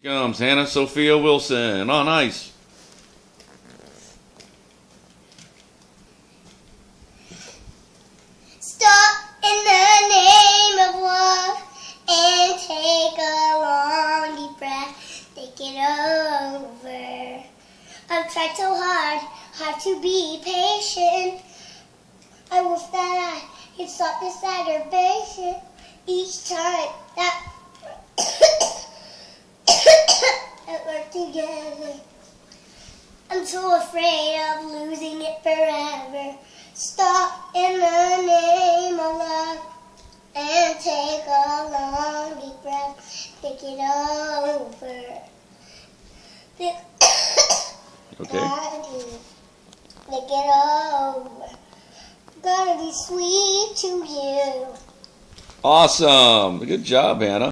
Comes Hannah Sophia Wilson on ice. Stop in the name of love and take a long deep breath. Think it over. I've tried so hard to be patient. I wish that I could stop this aggravation each time that we're together. I'm so afraid of losing it forever. Stop in the name of love and take a long deep breath. Think it over. Okay. Think it over. Gonna be sweet to you. Awesome. Good job, Hannah.